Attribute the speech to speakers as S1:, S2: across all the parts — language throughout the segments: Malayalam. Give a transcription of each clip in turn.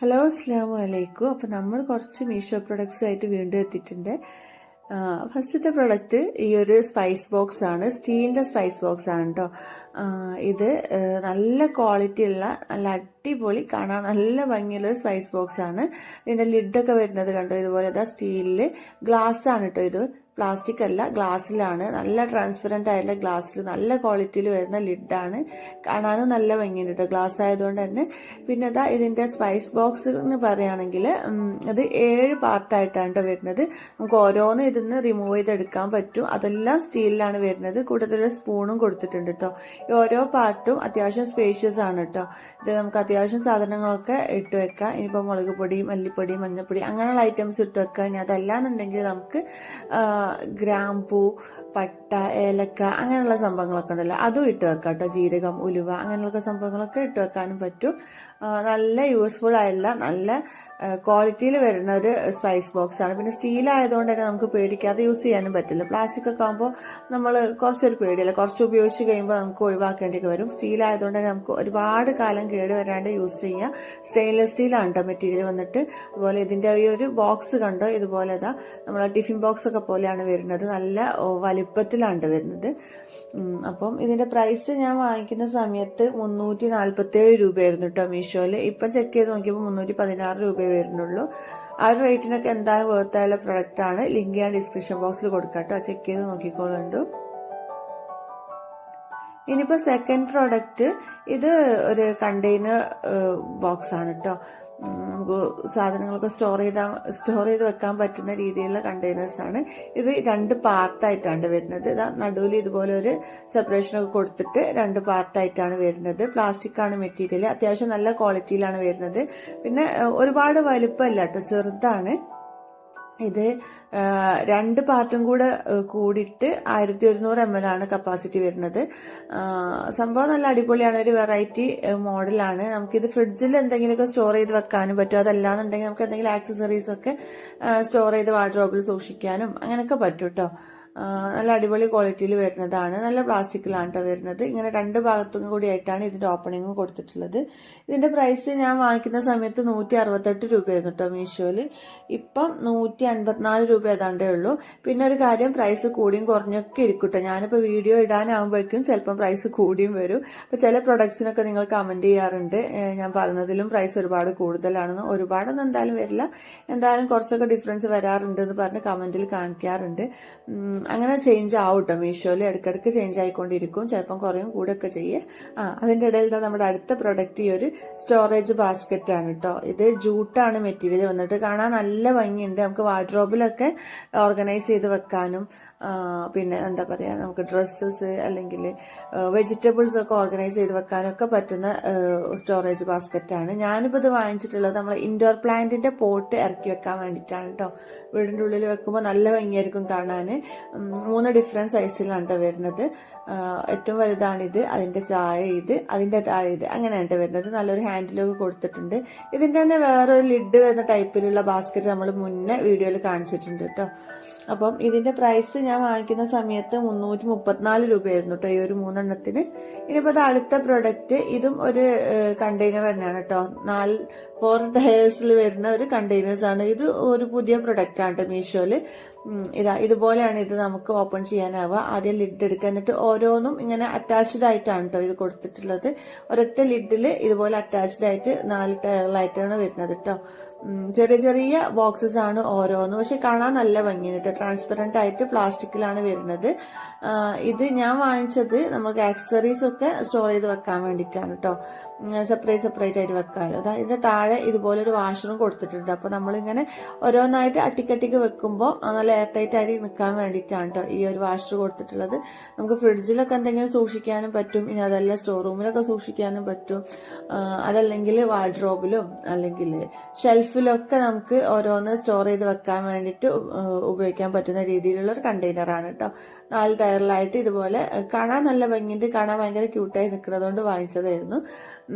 S1: ഹലോ അസ്സാമു അലൈക്കും. അപ്പോൾ നമ്മൾ കുറച്ച് മീഷോ പ്രൊഡക്ട്സുമായിട്ട് വീണ്ടും എത്തിയിട്ടുണ്ട്. ഫസ്റ്റത്തെ പ്രൊഡക്റ്റ് ഈ ഒരു സ്പൈസ് ബോക്സ് ആണ്. സ്റ്റീലിൻ്റെ സ്പൈസ് ബോക്സ് ആണ് കേട്ടോ. ഇത് നല്ല ക്വാളിറ്റി ഉള്ള നല്ല അടിപൊളി കാണാൻ നല്ല ഭംഗിയുള്ളൊരു സ്പൈസ് ബോക്സ് ആണ്. ഇതിൻ്റെ ലിഡൊക്കെ വരുന്നത് കണ്ടോ, ഇതുപോലെ സ്റ്റീലിൽ ഗ്ലാസ് ആണ് കേട്ടോ. ഇത് പ്ലാസ്റ്റിക് അല്ല, ഗ്ലാസ്സിലാണ്. നല്ല ട്രാൻസ്പെറൻ്റ് ആയിട്ടുള്ള ഗ്ലാസ്സിൽ നല്ല ക്വാളിറ്റിയിൽ വരുന്ന ലിഡാണ്. കാണാനും നല്ല ഭംഗിയുണ്ട് കേട്ടോ, ഗ്ലാസ് ആയതുകൊണ്ട് തന്നെ. പിന്നെ ഇതിൻ്റെ സ്പൈസ് ബോക്സ് എന്ന് പറയുകയാണെങ്കിൽ അത് 7 പാർട്ടായിട്ടാണ് കേട്ടോ വരുന്നത്. നമുക്ക് ഓരോന്ന് ഇതിന്ന് റിമൂവ് ചെയ്തെടുക്കാൻ പറ്റും. അതെല്ലാം സ്റ്റീലിലാണ് വരുന്നത്. കൂടുതൽ സ്പൂണും കൊടുത്തിട്ടുണ്ട് കേട്ടോ. ഈ ഓരോ പാർട്ടും അത്യാവശ്യം സ്പേഷ്യസ് ആണ് കേട്ടോ. ഇത് നമുക്ക് അത്യാവശ്യം സാധനങ്ങളൊക്കെ ഇട്ട് വെക്കാം. ഇനിയിപ്പോൾ മുളക് പൊടി, മല്ലിപ്പൊടി, മഞ്ഞൾപ്പൊടി അങ്ങനെയുള്ള ഐറ്റംസ് ഇട്ട് വെക്കാം. ഇനി അതല്ലാന്നുണ്ടെങ്കിൽ നമുക്ക് ഗ്രാമ്പൂ, പട്ട, ഏലക്ക അങ്ങനെയുള്ള സംഭവങ്ങളൊക്കെ ഉണ്ടല്ലോ, അതും ഇട്ട് വെക്കാം കേട്ടോ. ജീരകം, ഉലുവ അങ്ങനെയുള്ള സംഭവങ്ങളൊക്കെ ഇട്ട് വെക്കാനും പറ്റും. നല്ല യൂസ്ഫുൾ ആയിട്ടുള്ള നല്ല ക്വാളിറ്റിയിൽ വരുന്ന ഒരു സ്പൈസ് ബോക്സ് ആണ്. പിന്നെ സ്റ്റീൽ ആയതുകൊണ്ട് തന്നെ നമുക്ക് പേടിക്കാതെ യൂസ് ചെയ്യാനും പറ്റില്ല. പ്ലാസ്റ്റിക് ഒക്കെ ആകുമ്പോൾ നമ്മൾ കുറച്ചൊരു പേടിയല്ല, കുറച്ച് ഉപയോഗിച്ച് കഴിയുമ്പോൾ നമുക്ക് ഒഴിവാക്കേണ്ടിയൊക്കെ വരും. സ്റ്റീൽ ആയതുകൊണ്ട് തന്നെ നമുക്ക് ഒരുപാട് കാലം കേട് വരാണ്ട് യൂസ് ചെയ്യാം. സ്റ്റെയിൻലെസ് സ്റ്റീലാണ് കേട്ടോ മെറ്റീരിയൽ വന്നിട്ട്. അതുപോലെ ഇതിൻ്റെ ഈ ഒരു ബോക്സ് കണ്ടോ, ഇതുപോലെ നമ്മളെ ടിഫിൻ ബോക്സ് ഒക്കെ പോലെയാണ് വരുന്നത്. നല്ല വലിപ്പത്തിലാണ് വരുന്നത്. അപ്പം ഇതിൻ്റെ പ്രൈസ് ഞാൻ വാങ്ങിക്കുന്ന സമയത്ത് 347 രൂപയായിരുന്നു കേട്ടോ മീഷോയിൽ. ഇപ്പം ചെക്ക് ചെയ്ത് നോക്കിയപ്പോൾ 316 രൂപ വരുന്നുള്ളൂ. ആ ഒരു റേറ്റിനൊക്കെ എന്തായാലും വേർത്തായുള്ള പ്രൊഡക്റ്റാണ്. ലിങ്ക് ഞാൻ ഡിസ്ക്രിപ്ഷൻ ബോക്സിൽ കൊടുക്കാം കേട്ടോ, ചെക്ക് ചെയ്ത് നോക്കിക്കോളുണ്ട്. ഇനിയിപ്പോൾ സെക്കൻഡ് പ്രോഡക്റ്റ്, ഇത് ഒരു കണ്ടെയ്നർ ബോക്സ് ആണ് കേട്ടോ. നമുക്ക് സാധനങ്ങളൊക്കെ സ്റ്റോർ ചെയ്ത് വെക്കാൻ പറ്റുന്ന രീതിയിലുള്ള കണ്ടെയ്നേഴ്സ് ആണ്. ഇത് 2 പാർട്ടായിട്ടാണ് വരുന്നത്. നടുവിൽ ഇതുപോലെ ഒരു സെപ്പറേഷനൊക്കെ കൊടുത്തിട്ട് 2 പാർട്ടായിട്ടാണ് വരുന്നത്. പ്ലാസ്റ്റിക് ആണ് മെറ്റീരിയൽ. അത്യാവശ്യം നല്ല ക്വാളിറ്റിയിലാണ് വരുന്നത്. പിന്നെ ഒരുപാട് വലുപ്പമല്ല കേട്ടോ, ചെറുതാണ്. ഇത് 2 പാർട്ടും കൂടെ കൂടിയിട്ട് 1100 ml ആണ് കപ്പാസിറ്റി വരുന്നത്. സംഭവം നല്ല അടിപൊളിയാണ്. ഒരു വെറൈറ്റി മോഡലാണ്. നമുക്കിത് ഫ്രിഡ്ജിൽ എന്തെങ്കിലുമൊക്കെ സ്റ്റോർ ചെയ്ത് വെക്കാനും പറ്റും. അതല്ലാന്നുണ്ടെങ്കിൽ നമുക്ക് എന്തെങ്കിലും ആക്സസറീസ് ഒക്കെ സ്റ്റോർ ചെയ്ത് വാർഡ്രോബിൽ സൂക്ഷിക്കാനും അങ്ങനെയൊക്കെ പറ്റും കേട്ടോ. നല്ല അടിപൊളി ക്വാളിറ്റിയിൽ വരുന്നതാണ്. നല്ല പ്ലാസ്റ്റിക്കിലാണ് കേട്ടോ വരുന്നത്. ഇങ്ങനെ 2 ഭാഗത്തും കൂടി ആയിട്ടാണ് ഇതിൻ്റെ ഓപ്പണിങ് കൊടുത്തിട്ടുള്ളത്. ഇതിൻ്റെ പ്രൈസ് ഞാൻ വാങ്ങിക്കുന്ന സമയത്ത് 168 രൂപയായിരുന്നു കേട്ടോ മീഷോയിൽ. ഇപ്പം 154 രൂപ ഏതാണ്ടേ ഉള്ളൂ. പിന്നെ ഒരു കാര്യം, പ്രൈസ് കൂടിയും കുറഞ്ഞൊക്കെ ഇരിക്കും കേട്ടോ. ഞാനിപ്പോൾ വീഡിയോ ഇടാനാകുമ്പോഴേക്കും ചിലപ്പം പ്രൈസ് കൂടിയും വരും. അപ്പോൾ ചില പ്രൊഡക്ട്സിനൊക്കെ നിങ്ങൾ കമൻറ്റ് ചെയ്യാറുണ്ട് ഞാൻ പറഞ്ഞതിലും പ്രൈസ് ഒരുപാട് കൂടുതലാണെന്ന്. ഒരുപാടൊന്നും എന്തായാലും വരില്ല, എന്തായാലും കുറച്ചൊക്കെ ഡിഫറൻസ് വരാറുണ്ട് എന്ന് പറഞ്ഞ് കമൻറ്റിൽ കാണിക്കാറുണ്ട്. അങ്ങനെ ചേഞ്ച് ആവും കേട്ടോ മീഷോയിൽ. ഇടയ്ക്കിടയ്ക്ക് ചേഞ്ച് ആയിക്കൊണ്ടിരിക്കും. ചിലപ്പം കുറയും കൂടെയൊക്കെ ചെയ്യേ. അതിൻ്റെ ഇടയിൽ നമ്മുടെ അടുത്ത പ്രൊഡക്റ്റ് ഈ ഒരു സ്റ്റോറേജ് ബാസ്ക്കറ്റ് ആണ് കേട്ടോ. ഇത് ജൂട്ടാണ് മെറ്റീരിയൽ വന്നിട്ട്. കാണാൻ നല്ല ഭംഗിയുണ്ട്. നമുക്ക് വാർഡ്രോബിലൊക്കെ ഓർഗനൈസ് ചെയ്ത് വെക്കാനും പിന്നെ എന്താ പറയുക, നമുക്ക് ഡ്രസ്സസ് അല്ലെങ്കിൽ വെജിറ്റബിൾസ് ഒക്കെ ഓർഗനൈസ് ചെയ്ത് വെക്കാനൊക്കെ പറ്റുന്ന സ്റ്റോറേജ് ബാസ്ക്കറ്റാണ്. ഞാനിപ്പോൾ ഇത് വാങ്ങിച്ചിട്ടുള്ളത് നമ്മൾ ഇൻഡോർ പ്ലാന്റിൻ്റെ പോട്ട് ഇറക്കി വെക്കാൻ വേണ്ടിയിട്ടാണ് കേട്ടോ. വീടിൻ്റെ ഉള്ളിൽ വെക്കുമ്പോൾ നല്ല ഭംഗിയായിരിക്കും കാണാൻ. 3 ഡിഫറെൻറ്റ് സൈസിലാണ് കേട്ടോ വരുന്നത്. ഏറ്റവും വലുതാണിത്, അതിൻ്റെ താഴെ ഇത്, അതിൻ്റെ താഴെ ഇത്, അങ്ങനെയാണ് കേട്ടോ വരുന്നത്. നല്ലൊരു ഹാൻഡിലൊക്കെ കൊടുത്തിട്ടുണ്ട്. ഇതിൻ്റെ തന്നെ വേറൊരു ലിഡ് വരുന്ന ടൈപ്പിലുള്ള ബാസ്ക്കറ്റ് നമ്മൾ മുന്നേ വീഡിയോയിൽ കാണിച്ചിട്ടുണ്ട് കേട്ടോ. അപ്പം ഇതിൻ്റെ പ്രൈസ് ഞാൻ വാങ്ങിക്കുന്ന സമയത്ത് 334 രൂപയായിരുന്നു കേട്ടോ ഈ ഒരു 3 എണ്ണത്തിന്. ഇനിയിപ്പോൾ അടുത്ത പ്രൊഡക്റ്റ്, ഇതും ഒരു കണ്ടെയ്നർ തന്നെയാണ് കേട്ടോ. 4 ടയേഴ്സിൽ വരുന്ന ഒരു കണ്ടെയ്നേഴ്സ് ആണ്. ഇത് ഒരു പുതിയ പ്രൊഡക്റ്റ് ആണ് കേട്ടോ മീഷോയിൽ. ഇതുപോലെയാണ് ഇത് നമുക്ക് ഓപ്പൺ ചെയ്യാനാവുക. ആദ്യം ലിഡ് എടുക്കുക, എന്നിട്ട് ഓരോന്നും ഇങ്ങനെ അറ്റാച്ച്ഡ് ആയിട്ടാണ് കേട്ടോ ഇത് കൊടുത്തിട്ടുള്ളത്. ഒരൊറ്റ ലിഡിൽ ഇതുപോലെ അറ്റാച്ച്ഡ് ആയിട്ട് 4 ടയറിലായിട്ടാണ് വരുന്നത് കേട്ടോ. ചെറിയ ചെറിയ ബോക്സസ് ആണ് ഓരോന്നും. പക്ഷെ കാണാൻ നല്ല ഭംഗിയാണ് കേട്ടോ. ട്രാൻസ്പെറൻ്റ് ആയിട്ട് പ്ലാസ്റ്റിക്കിലാണ് വരുന്നത്. ഇത് ഞാൻ വാങ്ങിച്ചത് നമുക്ക് ആക്സസറീസ് ഒക്കെ സ്റ്റോർ ചെയ്ത് വെക്കാൻ വേണ്ടിയിട്ടാണ് കേട്ടോ. സെപ്പറേറ്റ് ആയിട്ട് വെക്കാമല്ലോ. ഇതിൻ്റെ താഴെ ഇതുപോലെ ഒരു വാഷറും കൊടുത്തിട്ടുണ്ട്. അപ്പോൾ നമ്മളിങ്ങനെ ഓരോന്നായിട്ട് അട്ടിക്കട്ടിക്ക് വെക്കുമ്പോൾ നല്ല എയർ ടൈറ്റ് ആയിട്ട് നിൽക്കാൻ വേണ്ടിയിട്ടാണ് കേട്ടോ ഈ ഒരു വാഷർ കൊടുത്തിട്ടുള്ളത്. നമുക്ക് ഫ്രിഡ്ജിലൊക്കെ എന്തെങ്കിലും സൂക്ഷിക്കാനും പറ്റും. ഇനി അതല്ല സ്റ്റോർ റൂമിലൊക്കെ സൂക്ഷിക്കാനും പറ്റും. അതല്ലെങ്കിൽ വാർഡ്രോബിലും അല്ലെങ്കിൽ ഷെൽഫിലൊക്കെ നമുക്ക് ഓരോന്ന് സ്റ്റോർ ചെയ്ത് വെക്കാൻ വേണ്ടിയിട്ട് ഉപയോഗിക്കാൻ പറ്റുന്ന രീതിയിലുള്ള ഒരു കണ്ടെയ്നറാണ് കേട്ടോ. 4 ടയറിലായിട്ട് ഇതുപോലെ കാണാൻ നല്ല ഭംഗിയുണ്ട്. കാണാൻ ഭയങ്കര ക്യൂട്ടായി നിൽക്കുന്നതുകൊണ്ട് വാങ്ങിച്ചതായിരുന്നു.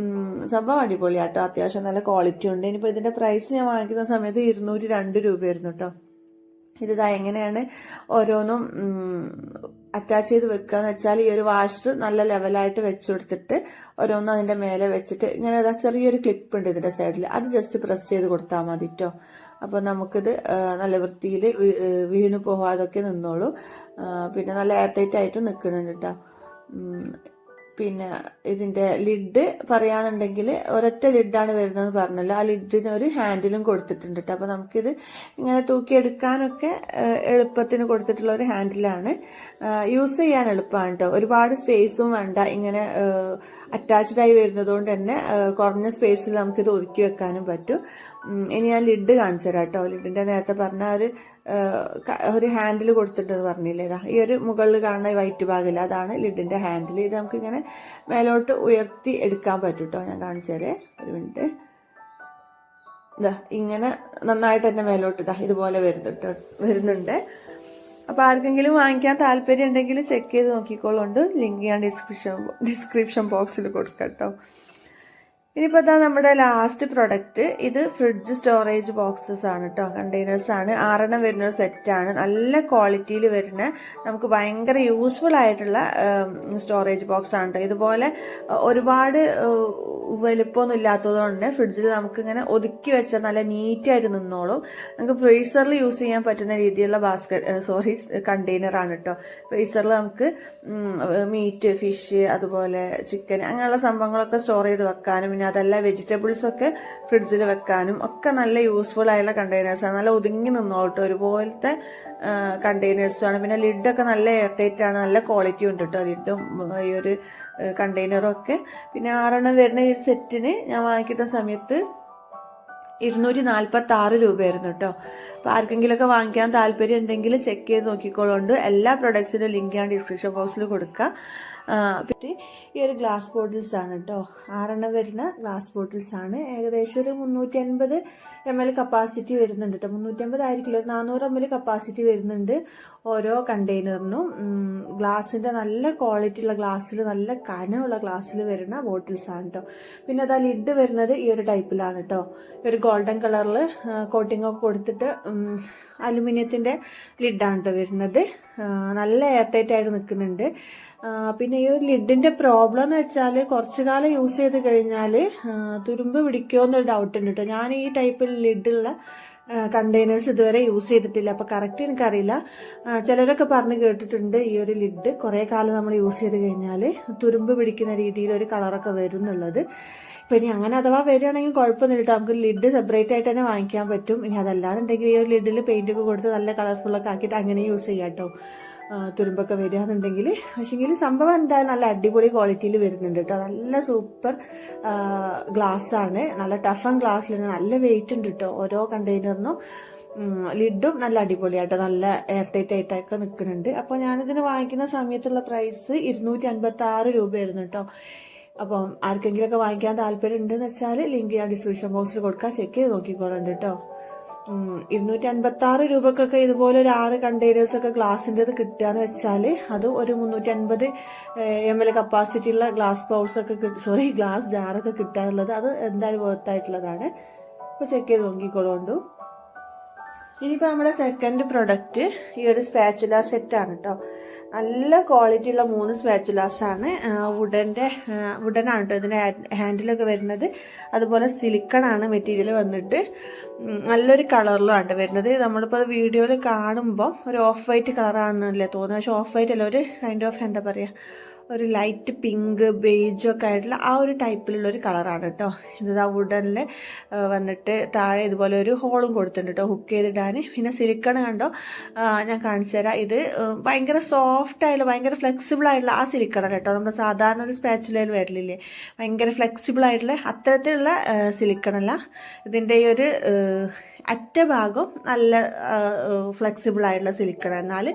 S1: സംഭവം അടിപൊളിയാട്ടോ. അത്യാവശ്യം നല്ല ക്വാളിറ്റി ഉണ്ട്. ഇനിയിപ്പോൾ ഇതിൻ്റെ പ്രൈസ് ഞാൻ വാങ്ങിക്കുന്ന സമയത്ത് 202 രൂപയായിരുന്നു കേട്ടോ. ഇതാ എങ്ങനെയാണ് ഓരോന്നും അറ്റാച്ച് ചെയ്ത് വെക്കുക എന്ന് വെച്ചാൽ, ഈ ഒരു വാഷർ നല്ല ലെവലായിട്ട് വെച്ച് കൊടുത്തിട്ട് ഓരോന്നും അതിൻ്റെ മേലെ വെച്ചിട്ട് ഇങ്ങനെ ഇതാ ചെറിയൊരു ക്ലിപ്പ് ഉണ്ട് ഇതിൻ്റെ സൈഡിൽ, അത് ജസ്റ്റ് പ്രസ് ചെയ്ത് കൊടുത്താൽ മതി കേട്ടോ. അപ്പോൾ നമുക്കിത് നല്ല വൃത്തിയിൽ വീണ് പോകാതൊക്കെ നിന്നോളൂ. പിന്നെ നല്ല എയർ ടൈറ്റ് ആയിട്ടും നിൽക്കുന്നുണ്ട് കേട്ടോ. പിന്നെ ഇതിൻ്റെ ലിഡ് പറയാന്നുണ്ടെങ്കിൽ ഒരൊറ്റ ലിഡാണ് വരുന്നതെന്ന് പറഞ്ഞല്ലോ, ആ ലിഡിന് ഒരു ഹാൻഡിലും കൊടുത്തിട്ടുണ്ട് കേട്ടോ. അപ്പോൾ നമുക്കിത് ഇങ്ങനെ തൂക്കിയെടുക്കാനൊക്കെ എളുപ്പത്തിന് കൊടുത്തിട്ടുള്ള ഒരു ഹാൻഡിലാണ്. യൂസ് ചെയ്യാൻ എളുപ്പമാണ് കേട്ടോ, ഒരുപാട് സ്പേസും വേണ്ട. ഇങ്ങനെ അറ്റാച്ച്ഡായി വരുന്നതുകൊണ്ട് തന്നെ കുറഞ്ഞ സ്പേസിൽ നമുക്കിത് ഒതുക്കി വെക്കാനും പറ്റും. ഇനി ഞാൻ ലിഡ് കാണിച്ചു തരാം കേട്ടോ. ലിഡിൻ്റെ നേരത്തെ പറഞ്ഞ ഒരു ഹാൻഡിൽ കൊടുത്തിട്ടെന്ന് പറഞ്ഞില്ലേ, ഇതാ ഈ ഒരു മുകളിൽ കാണുന്ന വൈറ്റ് ഭാഗമില്ല, അതാണ് ലിഡിൻ്റെ ഹാൻഡിൽ. ഇത് നമുക്കിങ്ങനെ മേലോട്ട് ഉയർത്തി എടുക്കാൻ പറ്റും കേട്ടോ. ഞാൻ കാണിച്ചു തരേ, ഒരു മിനിറ്റ്. ഇതാ ഇങ്ങനെ നന്നായിട്ട് തന്നെ മേലോട്ട് ഇതാ ഇതുപോലെ വരുന്നുണ്ട്. അപ്പോൾ ആർക്കെങ്കിലും വാങ്ങിക്കാൻ താല്പര്യം ഉണ്ടെങ്കിൽ ചെക്ക് ചെയ്ത് നോക്കിക്കോളുണ്ട്. ലിങ്ക് ഞാൻ ഡിസ്ക്രിപ്ഷൻ ബോക്സിൽ കൊടുക്കാം കേട്ടോ. ഇനിയിപ്പോൾ ഇതാ നമ്മുടെ ലാസ്റ്റ് പ്രൊഡക്റ്റ്. ഇത് ഫ്രിഡ്ജ് സ്റ്റോറേജ് ബോക്സസ് ആണ് കേട്ടോ, കണ്ടെയ്നേഴ്സ് ആണ്. 6 വരുന്നൊരു സെറ്റാണ്, നല്ല ക്വാളിറ്റിയിൽ വരുന്ന, നമുക്ക് ഭയങ്കര യൂസ്ഫുൾ ആയിട്ടുള്ള സ്റ്റോറേജ് ബോക്സ് ആണ് കേട്ടോ. ഇതുപോലെ ഒരുപാട് വലുപ്പമൊന്നും ഇല്ലാത്തതുകൊണ്ട് ഫ്രിഡ്ജിൽ നമുക്കിങ്ങനെ ഒതുക്കി വെച്ചാൽ നല്ല നീറ്റായിട്ട് നിന്നോളും. നമുക്ക് ഫ്രീസറിൽ യൂസ് ചെയ്യാൻ പറ്റുന്ന രീതിയിലുള്ള കണ്ടെയ്നറാണ് കേട്ടോ. ഫ്രീസറിൽ നമുക്ക് മീറ്റ്, ഫിഷ്, അതുപോലെ ചിക്കൻ, അങ്ങനെയുള്ള സംഭവങ്ങളൊക്കെ സ്റ്റോർ ചെയ്ത് വെക്കാനും, പിന്നെ അതല്ല വെജിറ്റബിൾസൊക്കെ ഫ്രിഡ്ജിൽ വെക്കാനും ഒക്കെ നല്ല യൂസ്ഫുൾ ആയുള്ള കണ്ടെയ്നേഴ്സാണ്. നല്ല ഒതുങ്ങി നിന്നോട്ടോ, ഒരുപോലത്തെ കണ്ടെയ്നേഴ്സാണ്. പിന്നെ ലിഡൊക്കെ നല്ല എയർ ടൈറ്റ് ആണ്, നല്ല ക്വാളിറ്റി ഉണ്ട് കേട്ടോ ലിഡും ഈ ഒരു കണ്ടെയ്നറും ഒക്കെ. പിന്നെ 6 വരുന്ന ഈ സെറ്റിന് ഞാൻ വാങ്ങിക്കുന്ന സമയത്ത് 246 രൂപയായിരുന്നു കേട്ടോ. അപ്പോൾ ആർക്കെങ്കിലുമൊക്കെ വാങ്ങിക്കാൻ താല്പര്യം ഉണ്ടെങ്കിൽ ചെക്ക് ചെയ്ത് നോക്കിക്കോളുണ്ട്. എല്ലാ പ്രൊഡക്ട്സിൻ്റെ ലിങ്ക് ഞാൻ ഡിസ്ക്രിപ്ഷൻ ബോക്സിൽ കൊടുക്കുക. പിന്നെ ഈ ഒരു ഗ്ലാസ് ബോട്ടിൽസ് ആണ് കേട്ടോ, 6 വരുന്ന ഗ്ലാസ് ബോട്ടിൽസ് ആണ്. ഏകദേശം ഒരു 350 ml കപ്പാസിറ്റി വരുന്നുണ്ട് കേട്ടോ. 350 ആയിരിക്കില്ല, ഒരു 400 ml കപ്പാസിറ്റി വരുന്നുണ്ട് ഓരോ കണ്ടെയ്നറിനും. ഗ്ലാസിൻ്റെ നല്ല ക്വാളിറ്റി ഉള്ള ഗ്ലാസ്സിൽ, നല്ല കനമുള്ള ഗ്ലാസ്സിൽ വരുന്ന ബോട്ടിൽസ് ആണ് കേട്ടോ. പിന്നെ അതാ ലിഡ് വരുന്നത് ഈ ഒരു ടൈപ്പിലാണ് കേട്ടോ. ഒരു ഗോൾഡൻ കളറിൽ കോട്ടിംഗ് ഒക്കെ കൊടുത്തിട്ട് അലുമിനിയത്തിൻ്റെ ലിഡാണ് കേട്ടോ വരുന്നത്. നല്ല എയർ ടൈറ്റ് ആയിട്ട് നിൽക്കുന്നുണ്ട്. പിന്നെ ഈ ഒരു ലിഡിന്റെ പ്രോബ്ലം എന്ന് വെച്ചാൽ കുറച്ചു കാലം യൂസ് ചെയ്ത് കഴിഞ്ഞാൽ തുരുമ്പ് പിടിക്കുമോ എന്നൊരു ഡൗട്ട് ഉണ്ട് കേട്ടോ. ഞാൻ ഈ ടൈപ്പിൽ ലിഡുള്ള കണ്ടെയ്നേഴ്സ് ഇതുവരെ യൂസ് ചെയ്തിട്ടില്ല, അപ്പോൾ കറക്റ്റ് എനിക്കറിയില്ല. ചിലരൊക്കെ പറഞ്ഞ് കേട്ടിട്ടുണ്ട് ഈ ഒരു ലിഡ് കുറേ കാലം നമ്മൾ യൂസ് ചെയ്ത് കഴിഞ്ഞാൽ തുരുമ്പ് പിടിക്കുന്ന രീതിയിൽ ഒരു കളറൊക്കെ വരും എന്നുള്ളത്. ഇപ്പം ഇനി അങ്ങനെ അഥവാ വരികയാണെങ്കിൽ കുഴപ്പമൊന്നുമില്ല കേട്ടോ, നമുക്ക് ലിഡ് സെപ്പറേറ്റ് ആയിട്ട് തന്നെ വാങ്ങിക്കാൻ പറ്റും. ഇനി അതല്ലാന്നുണ്ടെങ്കിൽ ഈ ഒരു ലിഡിൽ പെയിൻ്റൊക്കെ കൊടുത്ത് നല്ല കളർഫുള്ളൊക്കെ ആക്കിയിട്ട് അങ്ങനെ യൂസ് ചെയ്യാം കേട്ടോ, തുരുമ്പൊക്കെ വരികയാണെന്നുണ്ടെങ്കിൽ. പക്ഷേങ്കിൽ സംഭവം എന്തായാലും നല്ല അടിപൊളി ക്വാളിറ്റിയിൽ വരുന്നുണ്ട് കേട്ടോ. നല്ല സൂപ്പർ ഗ്ലാസ്സാണ്, നല്ല ടഫ് ആൻഡ് ഗ്ലാസ്സിലാണ്, നല്ല വെയിറ്റ് ഉണ്ട് കേട്ടോ ഓരോ കണ്ടെയ്നറിനും. ലിഡും നല്ല അടിപൊളിയായിട്ടോ, നല്ല എയർ ടൈറ്റ് ആയിട്ടൊക്കെ നിൽക്കുന്നുണ്ട്. അപ്പോൾ ഞാനിതിന് വാങ്ങിക്കുന്ന സമയത്തുള്ള പ്രൈസ് 256 രൂപയായിരുന്നു കേട്ടോ. അപ്പം ആർക്കെങ്കിലുമൊക്കെ വാങ്ങിക്കാൻ താല്പര്യം ഉണ്ടെന്ന് വെച്ചാൽ ലിങ്ക് ഞാൻ ഡിസ്ക്രിപ്ഷൻ ബോക്സിൽ കൊടുക്കാം, ചെക്ക് ചെയ്ത് നോക്കിക്കോളുണ്ട് കേട്ടോ. 256 രൂപക്കൊക്കെ ഇതുപോലെ ഒരു 6 കണ്ടെയ്നേഴ്സൊക്കെ ഗ്ലാസിൻ്റെത് കിട്ടുകയെന്ന് വെച്ചാൽ അതും ഒരു 350 ml കപ്പാസിറ്റി ഉള്ള ഗ്ലാസ് ബൗൾസൊക്കെ ഗ്ലാസ് ജാറൊക്കെ കിട്ടുക എന്നുള്ളത് അത് എന്തായാലും വർത്തായിട്ടുള്ളതാണ്. അപ്പോൾ ചെക്ക് ചെയ്ത് നോക്കിക്കോളുണ്ട്. ഇനിയിപ്പോൾ നമ്മുടെ സെക്കൻഡ് പ്രൊഡക്റ്റ് ഈ ഒരു സ്പാച്ചുല സെറ്റാണ് കേട്ടോ. നല്ല ക്വാളിറ്റി ഉള്ള 3 സ്പാച്ചുലാസാണ്. വുഡനാണ് കേട്ടോ ഇതിൻ്റെ ഹാൻഡിലൊക്കെ വരുന്നത്. അതുപോലെ സിലിക്കണാണ് മെറ്റീരിയൽ വന്നിട്ട്, നല്ലൊരു കളറിലാണ് വരുന്നത്. നമ്മളിപ്പോൾ അത് വീഡിയോയിൽ കാണുമ്പോൾ ഒരു ഓഫ് വൈറ്റ് കളറാണെന്നല്ലേ തോന്നുന്നത്, പക്ഷേ ഓഫ് വൈറ്റ് അല്ല, ഒരു കൈൻഡ് ഓഫ് എന്താ പറയുക, ഒരു ലൈറ്റ് പിങ്ക് ബേജൊക്കെ ആയിട്ടുള്ള ആ ഒരു ടൈപ്പിലുള്ള ഒരു കളറാണ് കേട്ടോ. ഇത് ആ വുഡനിൽ വന്നിട്ട് താഴെ ഇതുപോലെ ഒരു ഹോളും കൊടുത്തിട്ടുണ്ട് കേട്ടോ ഹുക്ക് ചെയ്തിടാൻ. പിന്നെ സിലിക്കൺ കണ്ടോ, ഞാൻ കാണിച്ചു തരാം. ഇത് ഭയങ്കര സോഫ്റ്റ് ആയിട്ടുള്ള ഭയങ്കര ഫ്ലെക്സിബിൾ ആയിട്ടുള്ള ആ സിലിക്കണാണ് കേട്ടോ. നമ്മുടെ സാധാരണ ഒരു സ്പാച്ചുലയിൽ വരില്ലേ, ഭയങ്കര ഫ്ലെക്സിബിൾ ആയിട്ടുള്ള അത്തരത്തിലുള്ള സിലിക്കണല്ല. ഇതിൻ്റെ ഈ ഒരു അറ്റഭാഗം നല്ല ഫ്ലെക്സിബിൾ ആയിട്ടുള്ള സിലിക്കൺ, എന്നാൽ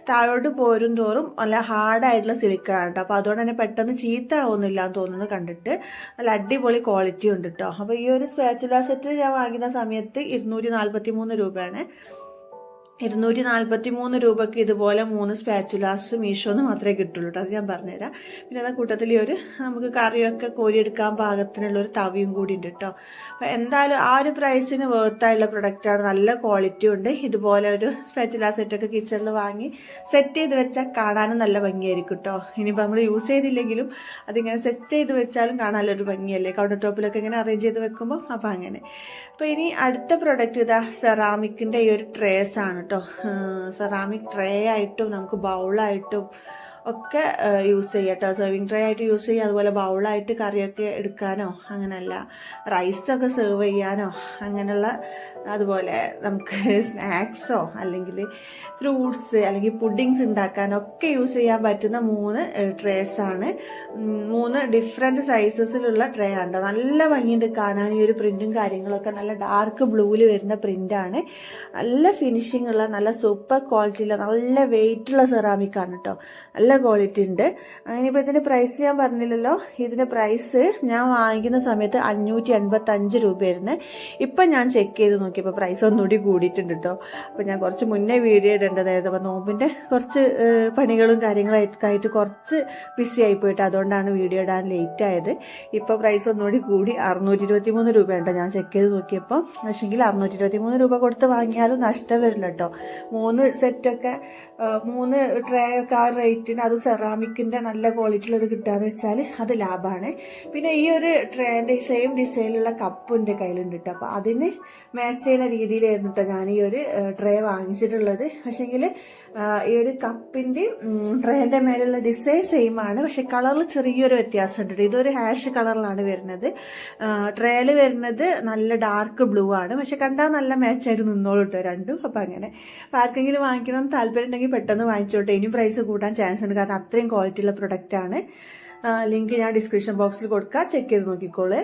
S1: താഴോട്ട് പോരും തോറും നല്ല ഹാർഡായിട്ടുള്ള സിലിക്കൺ ആണ് കേട്ടോ. അപ്പോൾ അതുകൊണ്ട് തന്നെ പെട്ടെന്ന് ചീത്ത ആവുന്നില്ല എന്ന് തോന്നുന്നു കണ്ടിട്ട്. നല്ല അടിപൊളി ക്വാളിറ്റി ഉണ്ട് കേട്ടോ. അപ്പോൾ ഈ ഒരു സ്പാച്ചുല സെറ്റ് ഞാൻ വാങ്ങുന്ന സമയത്ത് 243 രൂപയാണ്. 243 രൂപയ്ക്ക് ഇതുപോലെ 3 സ്പാച്ചുലാസ് മീഷോന്ന് മാത്രമേ കിട്ടുള്ളൂ കേട്ടോ. അത് ഞാൻ പറഞ്ഞുതരാം. പിന്നെ അത് കൂട്ടത്തിൽ നമുക്ക് കറിയൊക്കെ കോരിയെടുക്കാൻ പാകത്തിനുള്ള ഒരു തവിയും കൂടി ഉണ്ട് കേട്ടോ. അപ്പം എന്തായാലും ആ ഒരു പ്രൈസിന് വേർത്തായുള്ള പ്രൊഡക്റ്റാണ്. നല്ല ക്വാളിറ്റി ഉണ്ട്. ഇതുപോലെ ഒരു സ്പാച്ചുലാ സെറ്റൊക്കെ കിച്ചണിൽ വാങ്ങി സെറ്റ് ചെയ്ത് വെച്ചാൽ കാണാനും നല്ല ഭംഗിയായിരിക്കും കേട്ടോ. ഇനിയിപ്പോൾ നമ്മൾ യൂസ് ചെയ്തില്ലെങ്കിലും അതിങ്ങനെ സെറ്റ് ചെയ്ത് വെച്ചാലും കാണാനൊരു ഭംഗിയല്ലേ, കൗണ്ടർ ടോപ്പിലൊക്കെ ഇങ്ങനെ അറേഞ്ച് ചെയ്ത് വെക്കുമ്പോൾ. അപ്പം അങ്ങനെ. അപ്പോൾ ഇനി അടുത്ത പ്രൊഡക്റ്റ് ഇതാ സെറാമിക്കിൻ്റെ ഈ ഒരു ട്രേസ് ആണ് കേട്ടോ. സെറാമിക് ട്രേ ആയിട്ടും നമുക്ക് ബൗളായിട്ടും ഒക്കെ യൂസ് ചെയ്യാം കേട്ടോ. സെർവിങ് ട്രേ ആയിട്ട് യൂസ് ചെയ്യുക, അതുപോലെ ബൗളായിട്ട് കറിയൊക്കെ എടുക്കാനോ, അങ്ങനെയല്ല റൈസൊക്കെ സെർവ് ചെയ്യാനോ, അങ്ങനെയുള്ള, അതുപോലെ നമുക്ക് സ്നാക്സോ അല്ലെങ്കിൽ ഫ്രൂട്ട്സ് അല്ലെങ്കിൽ പുഡിങ്സ് ഉണ്ടാക്കാനോ ഒക്കെ യൂസ് ചെയ്യാൻ പറ്റുന്ന 3 ട്രേസ് ആണ്. 3 ഡിഫറെൻറ്റ് സൈസസിലുള്ള ട്രേ ആണ്. നല്ല ഭംഗിയുണ്ട് കാണാൻ. ഈ ഒരു പ്രിന്റും കാര്യങ്ങളൊക്കെ നല്ല ഡാർക്ക് ബ്ലൂവിൽ വരുന്ന പ്രിന്റാണ്. നല്ല ഫിനിഷിംഗ് ഉള്ള, നല്ല സൂപ്പർ ക്വാളിറ്റിയുള്ള, നല്ല വെയിറ്റുള്ള സെറാമിക് ആണ് കേട്ടോ. നല്ല ക്വാളിറ്റി ഉണ്ട്. ഇനിയിപ്പോൾ ഇതിൻ്റെ പ്രൈസ് ഞാൻ പറഞ്ഞില്ലല്ലോ. ഇതിൻ്റെ പ്രൈസ് ഞാൻ വാങ്ങിക്കുന്ന സമയത്ത് 585 രൂപയായിരുന്നു. ഇപ്പം ഞാൻ ചെക്ക് ചെയ്ത് നോക്കിയപ്പോൾ പ്രൈസ് ഒന്നുകൂടി കൂടിയിട്ടുണ്ട് കേട്ടോ. അപ്പോൾ ഞാൻ കുറച്ച് മുന്നേ വീഡിയോ ഇടേണ്ടതായിരുന്നു. അപ്പോൾ നോമ്പിൻ്റെ കുറച്ച് പണികളും കാര്യങ്ങളായിട്ട് കുറച്ച് ബിസി ആയിപ്പോയിട്ട് അതുകൊണ്ടാണ് വീഡിയോ ഇടാൻ ലേറ്റ് ആയത്. ഇപ്പോൾ പ്രൈസ് ഒന്നുകൂടി കൂടി 623 രൂപയുണ്ടോ ഞാൻ ചെക്ക് ചെയ്ത് നോക്കിയപ്പോൾ. പക്ഷേങ്കിൽ 623 രൂപ കൊടുത്ത് വാങ്ങിയാലും നഷ്ടം വരില്ല കേട്ടോ. 3 സെറ്റൊക്കെ 3 ട്രേ ഒക്കെ ആ റേറ്റിന്, അത് സെറാമിക്കിൻ്റെ നല്ല ക്വാളിറ്റിയുള്ളത് കിട്ടുകയെന്ന് വെച്ചാൽ അത് ലാഭമാണ്. പിന്നെ ഈ ഒരു ട്രേൻ്റെ സെയിം ഡിസൈനിലുള്ള കപ്പ് എൻ്റെ കയ്യിലുണ്ട് കേട്ടോ. അപ്പോൾ അതിന് മാച്ച് ചെയ്യുന്ന രീതിയിലായിരുന്നു കേട്ടോ ഞാൻ ഈ ഒരു ട്രേ വാങ്ങിച്ചിട്ടുള്ളത്. പക്ഷേങ്കിൽ ഈ ഒരു കപ്പിൻ്റെ ട്രേൻ്റെ മേലുള്ള ഡിസൈൻ സെയിം ആണ്, പക്ഷെ കളറിൽ ചെറിയൊരു വ്യത്യാസം ഉണ്ട്. ഇതൊരു ഹാഷ് കളറിലാണ് വരുന്നത്. ട്രേയിൽ വരുന്നത് നല്ല ഡാർക്ക് ബ്ലൂ ആണ്. പക്ഷെ കണ്ടാൽ നല്ല മാച്ചായിട്ട് നിന്നോളൂ കേട്ടോ രണ്ടും. അപ്പം അങ്ങനെ ആർക്കെങ്കിലും വാങ്ങിക്കണം താല്പര്യം ഉണ്ടെങ്കിൽ പെട്ടെന്ന് വാങ്ങിച്ചോട്ടെ. ഇനിയും പ്രൈസ് കൂട്ടാൻ ചാൻസ് ഉണ്ട്, കാരണം അത്രയും ക്വാളിറ്റിയുള്ള പ്രൊഡക്റ്റാണ്. ലിങ്ക് ഞാൻ ഡിസ്ക്രിപ്ഷൻ ബോക്സിൽ കൊടുക്കാം, ചെക്ക് ചെയ്ത് നോക്കിക്കോളൂ.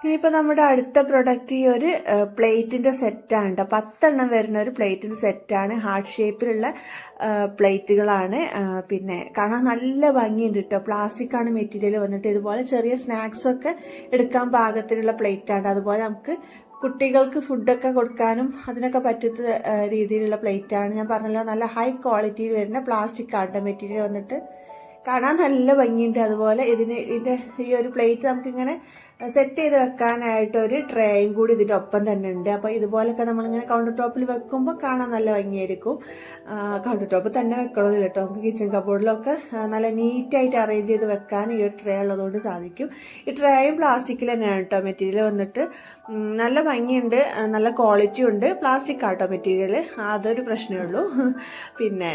S1: ഇനിയിപ്പോൾ നമ്മുടെ അടുത്ത പ്രൊഡക്റ്റ് ഈ ഒരു പ്ലേറ്റിൻ്റെ സെറ്റാണ് കേട്ടോ. 10 എണ്ണം വരുന്ന ഒരു പ്ലേറ്റിൻ്റെ സെറ്റാണ്. ഹാർട്ട് ഷേപ്പിലുള്ള പ്ലേറ്റുകളാണ്. പിന്നെ കാണാൻ നല്ല ഭംഗിയുണ്ട് കേട്ടോ. പ്ലാസ്റ്റിക് ആണ് മെറ്റീരിയൽ വന്നിട്ട്. ഇതുപോലെ ചെറിയ സ്നാക്സൊക്കെ എടുക്കാൻ പാകത്തിനുള്ള പ്ലേറ്റാണ്. അതുപോലെ നമുക്ക് കുട്ടികൾക്ക് ഫുഡൊക്കെ കൊടുക്കാനും അതിനൊക്കെ പറ്റുന്ന രീതിയിലുള്ള പ്ലേറ്റാണ്. ഞാൻ പറഞ്ഞല്ലോ, നല്ല ഹൈ ക്വാളിറ്റിയിൽ വരുന്ന പ്ലാസ്റ്റിക് ആട്ടോ മെറ്റീരിയൽ വന്നിട്ട്. കാണാൻ നല്ല ഭംഗിയുണ്ട്. അതുപോലെ ഇതിൻ്റെ ഈ ഒരു പ്ലേറ്റ് നമുക്കിങ്ങനെ സെറ്റ് ചെയ്ത് വെക്കാനായിട്ട് ഒരു ട്രേയും കൂടി ഇതിൻ്റെ ഒപ്പം തന്നെ ഉണ്ട്. അപ്പോൾ ഇതുപോലൊക്കെ നമ്മളിങ്ങനെ കൗണ്ടർ ടോപ്പിൽ വെക്കുമ്പോൾ കാണാൻ നല്ല ഭംഗിയായിരിക്കും. കൗണ്ടർ ടോപ്പ് തന്നെ വെക്കണമെന്നില്ല കേട്ടോ. നമുക്ക് കിച്ചൺ കബോർഡിലൊക്കെ നല്ല നീറ്റായിട്ട് അറേഞ്ച് ചെയ്ത് വെക്കാൻ ഈ ഒരു ട്രേ ഉള്ളതുകൊണ്ട് സാധിക്കും. ഈ ട്രേയും പ്ലാസ്റ്റിക്കിൽ തന്നെയാണ് കേട്ടോ മെറ്റീരിയൽ വന്നിട്ട്. നല്ല ഭംഗിയുണ്ട്, നല്ല ക്വാളിറ്റി ഉണ്ട്. പ്ലാസ്റ്റിക് ആട്ടോ മെറ്റീരിയൽ, അതൊരു പ്രശ്നമേ ഉള്ളൂ. പിന്നെ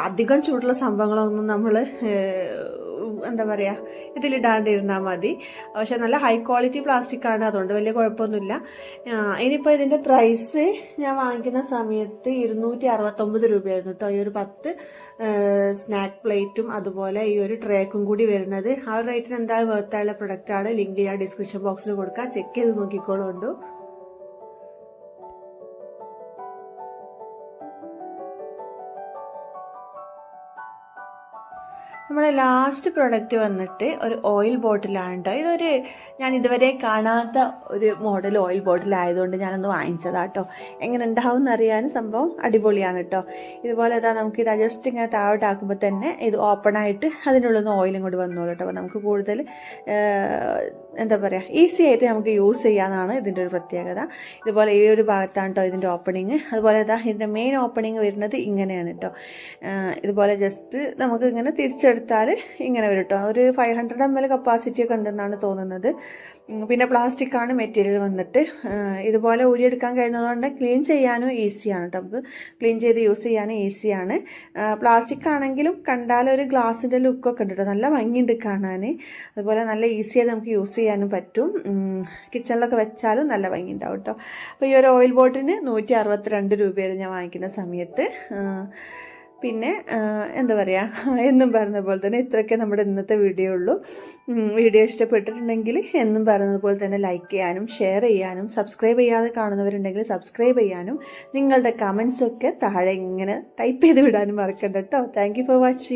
S1: അധികം ചൂടുള്ള സംഭവങ്ങളൊന്നും നമ്മൾ എന്താ പറയുക ഇതിലിടാണ്ടിരുന്നാൽ മതി. പക്ഷെ നല്ല ഹൈ ക്വാളിറ്റി പ്ലാസ്റ്റിക് ആണ്, അതുകൊണ്ട് വലിയ കുഴപ്പമൊന്നുമില്ല. ഇനിയിപ്പോൾ ഇതിൻ്റെ പ്രൈസ് ഞാൻ വാങ്ങിക്കുന്ന സമയത്ത് 269 രൂപയായിരുന്നു കേട്ടോ. ഈ ഒരു 10 സ്നാക്ക് പ്ലേറ്റും അതുപോലെ ഈ ഒരു ട്രേക്കും കൂടി വരുന്നത്. ആ ഒരു റേറ്റിന് എന്തായാലും വേർത്തായുള്ള പ്രൊഡക്റ്റാണ്. ലിങ്ക് ഞാൻ ഡിസ്ക്രിപ്ഷൻ ബോക്സിൽ കൊടുക്കാം, ചെക്ക് ചെയ്ത് നോക്കിക്കോളുണ്ട്. നമ്മുടെ ലാസ്റ്റ് പ്രൊഡക്റ്റ് വന്നിട്ട് ഒരു ഓയിൽ ബോട്ടിലാണ് കേട്ടോ. ഞാൻ ഇതുവരെ കാണാത്ത ഒരു മോഡൽ ഓയിൽ ബോട്ടിലായതുകൊണ്ട് ഞാനൊന്ന് വാങ്ങിച്ചതാട്ടോ. എങ്ങനെ ഉണ്ടാവും എന്നറിയാൻ സംഭവം അടിപൊളിയാണ് കേട്ടോ. ഇതുപോലെ നമുക്കിത് ജസ്റ്റ് ഇങ്ങനെ താഴോട്ടാക്കുമ്പോൾ തന്നെ ഇത് ഓപ്പൺ ആയിട്ട് അതിനുള്ളിൽ നിന്ന് ഓയിലും കൂടി വന്നോളൂ കേട്ടോ. അപ്പോൾ നമുക്ക് കൂടുതൽ എന്താ പറയുക ഈസി ആയിട്ട് നമുക്ക് യൂസ് ചെയ്യാമെന്നാണ് ഇതിൻ്റെ ഒരു പ്രത്യേകത. ഇതുപോലെ ഈ ഒരു ഭാഗത്താണ് കേട്ടോ ഇതിൻ്റെ ഓപ്പണിങ്. അതുപോലെ ഇതിൻ്റെ മെയിൻ ഓപ്പണിങ് വരുന്നത് ഇങ്ങനെയാണ് കേട്ടോ. ഇതുപോലെ ജസ്റ്റ് നമുക്ക് ഇങ്ങനെ തിരിച്ചെടുത്താൽ ഇങ്ങനെ വരും കേട്ടോ. ഒരു 500 ml കപ്പാസിറ്റി ഒക്കെ ഉണ്ടെന്നാണ് തോന്നുന്നത്. പിന്നെ പ്ലാസ്റ്റിക് ആണ് മെറ്റീരിയൽ വന്നിട്ട്. ഇതുപോലെ ഊരിയെടുക്കാൻ കഴിയുന്നതുകൊണ്ട് ക്ലീൻ ചെയ്യാനും ഈസിയാണ് കേട്ടോ. നമുക്ക് ക്ലീൻ ചെയ്ത് യൂസ് ചെയ്യാനും ഈസിയാണ്. പ്ലാസ്റ്റിക് ആണെങ്കിലും കണ്ടാൽ ഒരു ഗ്ലാസിൻ്റെ ലുക്കൊക്കെ ഉണ്ട് കേട്ടോ. നല്ല ഭംഗിയുണ്ട് കാണാൻ. അതുപോലെ നല്ല ഈസിയായി നമുക്ക് യൂസ് ചെയ്യാനും പറ്റും. കിച്ചണിലൊക്കെ വെച്ചാലും നല്ല ഭംഗി ഉണ്ടാവും കേട്ടോ. അപ്പോൾ ഈ ഒരു ഓയിൽ ബോട്ടിന് 162 രൂപയായിരുന്നു ഞാൻ വാങ്ങിക്കുന്ന സമയത്ത്. പിന്നെ എന്താ പറയുക, എന്നും പറഞ്ഞ പോലെ തന്നെ ഇത്രയൊക്കെ നമ്മുടെ ഇന്നത്തെ വീഡിയോ ഉള്ളൂ. വീഡിയോ ഇഷ്ടപ്പെട്ടിട്ടുണ്ടെങ്കിൽ എന്നും പറയുന്നത് പോലെ തന്നെ ലൈക്ക് ചെയ്യാനും ഷെയർ ചെയ്യാനും സബ്സ്ക്രൈബ് ചെയ്യാതെ കാണുന്നവരുണ്ടെങ്കിൽ സബ്സ്ക്രൈബ് ചെയ്യാനും നിങ്ങളുടെ കമൻസൊക്കെ താഴെ ഇങ്ങനെ ടൈപ്പ് ചെയ്ത് വിടാനും മറക്കണ്ട കേട്ടോ. Thank you for watching.